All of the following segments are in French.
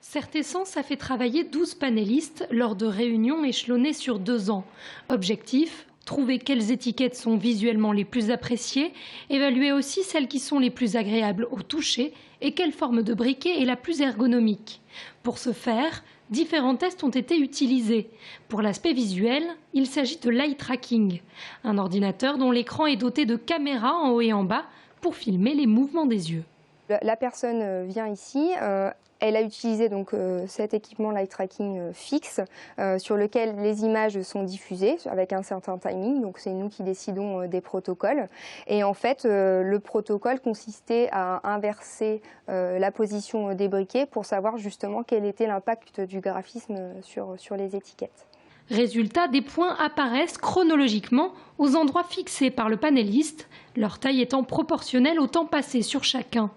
Certessence a fait travailler 12 panélistes lors de réunions échelonnées sur 2 ans. Objectif, trouver quelles étiquettes sont visuellement les plus appréciées, évaluer aussi celles qui sont les plus agréables au toucher et quelle forme de briquet est la plus ergonomique. Pour ce faire, différents tests ont été utilisés. Pour l'aspect visuel, il s'agit de l'eye tracking, un ordinateur dont l'écran est doté de caméras en haut et en bas pour filmer les mouvements des yeux. La personne vient ici, elle a utilisé donc cet équipement l'eye tracking fixe sur lequel les images sont diffusées avec un certain timing. Donc c'est nous qui décidons des protocoles. Et en fait, le protocole consistait à inverser la position des briquets pour savoir justement quel était l'impact du graphisme sur les étiquettes. Résultat, des points apparaissent chronologiquement aux endroits fixés par le panéliste, leur taille étant proportionnelle au temps passé sur chacun.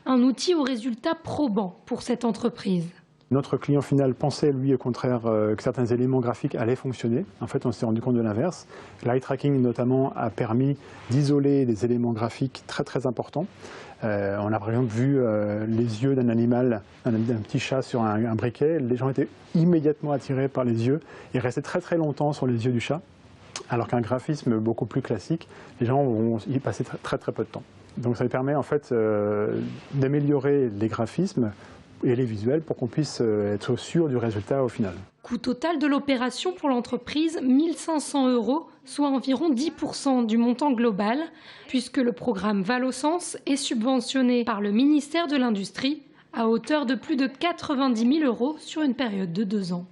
Un outil aux résultats probants pour cette entreprise. Notre client final pensait, lui, au contraire, que certains éléments graphiques allaient fonctionner. En fait, on s'est rendu compte de l'inverse. L'eye tracking, notamment, a permis d'isoler des éléments graphiques très, très importants. On a, par exemple, vu les yeux d'un animal, d'un petit chat sur un briquet. Les gens étaient immédiatement attirés par les yeux et restaient très, très longtemps sur les yeux du chat. Alors qu'un graphisme beaucoup plus classique, les gens vont y passer très, très, très peu de temps. Donc ça permet en fait d'améliorer les graphismes et les visuels pour qu'on puisse être sûr du résultat au final. Coût total de l'opération pour l'entreprise, 1 500 €, soit environ 10% du montant global, puisque le programme Valosens est subventionné par le ministère de l'Industrie à hauteur de plus de 90 000 € sur une période de 2 ans.